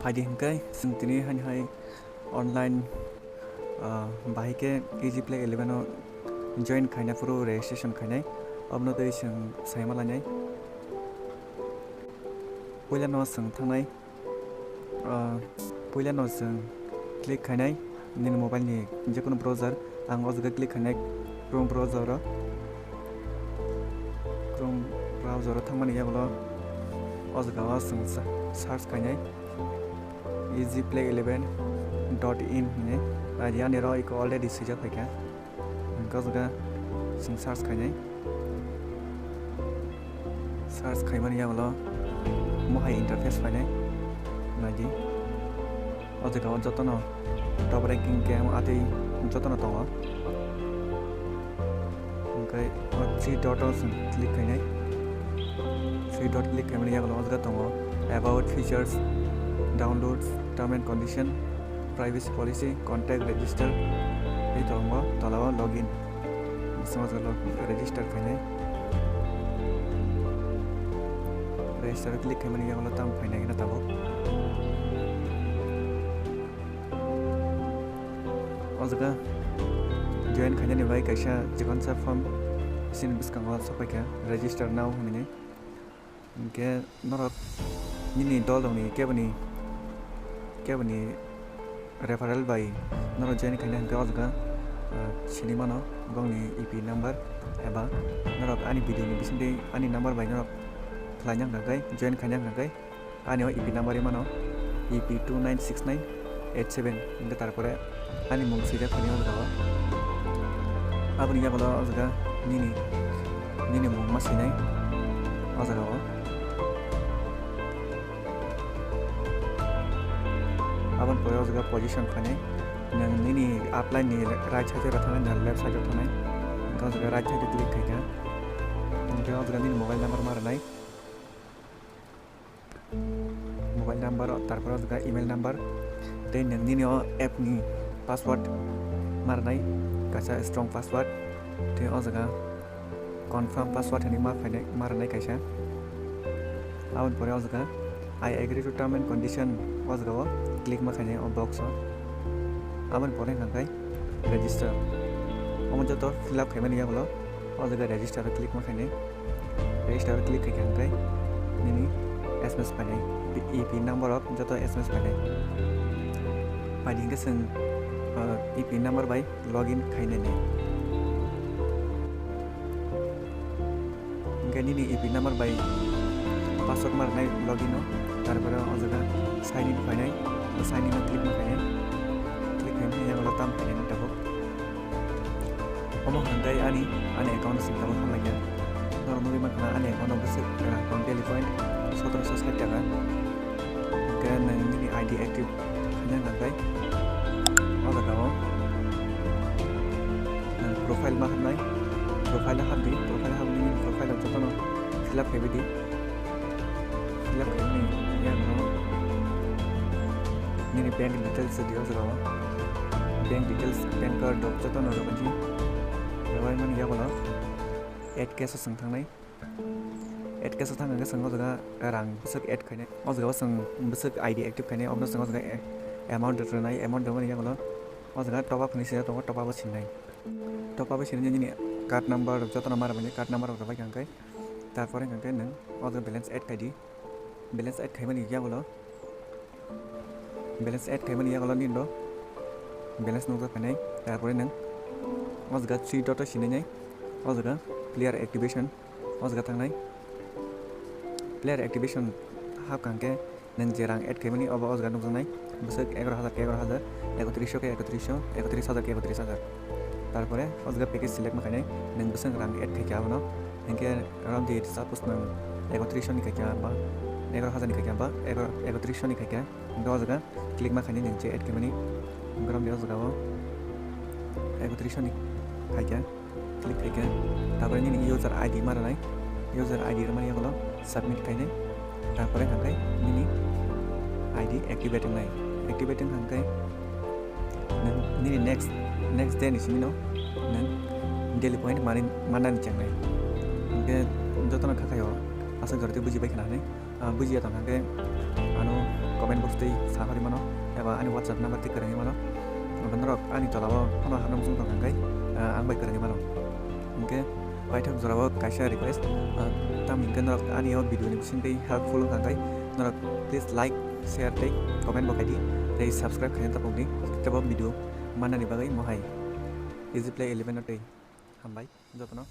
फायदे हंकै जों दिनै हाय अनलाइन बाहाय के इजी प्ले 11 जॉइन खायना पुरो रेजिस्ट्रेशन खायनाय अबनो दै जों सायमा लानाय पहिला न जों थांनाय पहिला न जों क्लिक खायनाय निन मोबाइल नि जेकुनु ब्राउजार आं अजगा क्लिक खायनाय क्रोम ब्राउजार थांमानि याबला अजगा जों सार्च खायनाय easyplay11.in ने या नेरो इको अलरेडी सिजा फैका गजगा जों सार्च खायमानि याबला महाय इंटरफेस फायनाय नादि अजगा जतन टॉप रैंकिंग गेम आते जतन दङ ओमफ्राय 3 डट क्लिक खायनाय 3 डट क्लिक खायमानि याबला अजगा दङ about features downloads term and condition privacy policy contact register ये दङ तलाव लॉगिन समझ रजिस्टर खायनाय रजिस्टर क्लिक खायमानि याबला ताम फायनाय ना ताबो अजगा जॉइन खायनायनि बाय कायसा जिखनसा फर्म सिन बिस्कांगाव सफायका रजिस्टर नाव होनने के नरक निनि दलनि केबनि रेफारेल बाय नरक जॉइन खायनाय अजगा सिनेमानो गावनि ईपी नंबर एबा नरक आनि भिडियोनि बिसिन्दै आनि नंबर बाय नरक फ्लाइनां थाखाय जॉइन खायनां थाखाय आनि ईपी नंबर मानो ईपी 296987 इनके तारपरे आनि मुं सिजा खायनाय अजगा आबनि याबला अजगा निनि मुं मासिनाय अजगा आबन पर अजगा पोजीशन खायनाय नों निनि अपलाइन नि राइट साइड थानाय ना लेफ्ट साइड थानाय अजगा राइट साइड क्लिक खायगा ओमफ्राय अजगा निनि मोबाइल नंबर मारनाय मोबाइल नंबर तारपर अजगा ईमेल नंबर ते नों निनि एप नि पासवर्ड मारनाय कासा स्ट्रॉंग पासवर्ड ते अजगा कन्फर्म पासवर्ड हनि मारनाय कासा आउट पर अजगा I agree to term and condition अजगा क्लिक माखाने बॉक्स आमन पर खांखाय रजिस्टर अमन जतो फिलअप खायमानि याबला अजगा रजिस्टर क्लिक माखाने रजिस्टर क्लिक खायखांखाय निनि एसएमएस फायनाय ईपी नंबर ऑफ जतो एसएमएस फायनाय के जों ईपी नंबर बाय लॉगिन खायनाय निनि ईपी नंबर बाय पासवर्ड मारनाय लॉगिन तारपर अजगा साइन इन फायनाय साइन इन क्लिक माखायनाय क्लिक खायमानि याबला ताम फायनाय ताबो अमो खांखाय आनि अकाउंट सिंताबो खालामनाय नरमाली माखना आनि अकाउंट बसे अकाउंट डेली पॉइंट 1760 टाका के नोंनि आईडी एक्टिव खायनाय थाखाय अजगा प्रोफाइल माखानाय प्रोफाइल हाबनि प्रोफाइल जतन फिलअप खायबायदि फिलअप खायनाय यानो निनि बैंक डिटेल्स दियो जरा बैंक डिटेल्स पैन कार्ड जतन रबायदि बेवहाय माने याबला एड कैश जों थांनाय एड कैश थांनाय जों अजगा रां बसक एड खायनाय अजगा जों बसक आईडी एक्टिव खायनाय अबनो जों अजगा अमाउंट रनाय अमाउंट दमानि याबला अजगा टॉप अप नि सिया टॉप अप सिननाय टॉप अप सिननाय निनि कार्ड नंबर जतन मारबाय कार्ड नंबर रबाय खांखाय तारपरे खांखाय नों अजगा बैलेंस एड खायदि बैलेंस एड खायमानि याबला बैलेंस एड खायमानि याबला निनो बैलेंस नुजा खायनाय तारपरे नों अजगा 3 डट सिननाय अजगा प्लेयर एक्टिवेशन अजगा थांनाय प्लेयर एक्टिवेशन हाब खांके नों जे रां एड खायमानि अब अजगा नुजानाय बसक 11000 के 11000 3100 के 3100 31000 के 31000 तारपरे अजगा पैकेज सिलेक्ट माखायनाय नों बसक रां एड खायका आबनो इनके अराउंड दे सपोज नों 3100 नि खायका बा 11000 नि खायका बा 3100 नि खायका अजगा क्लिक माखायनाय नों जे एड खायमानि अराउंड दे अजगा 3100 नि खायका क्लिक खायका तारपरे निनि यूजर आईडी मारनाय यूजर आईडी रमानि याबला सबमिट खायनाय तारपरे खांखाय निनि आईडी एक्टिवेटिंग खांखाय निनि नेक्स्ट डे निसिमिनो नों डेली पॉइंट मानानि चांनाय के जतन खाखायो आसा जरते बुझिबाय खानानै बुझिया थांखाय आनो comment box tei sahari mano eba ani WhatsApp number tei kwrangi mano norok ani tolao phono hanam sung tong hangkai ang bai kwrangi mano hingke paithak jorao kaisa request tam hingke norok ani o video ni bisingtei helpful hangkai norok please like share tei comment bo kaidi tei subscribe khaina tapongni tebo video manani bagai mohai easy play 11 tei hambai jotno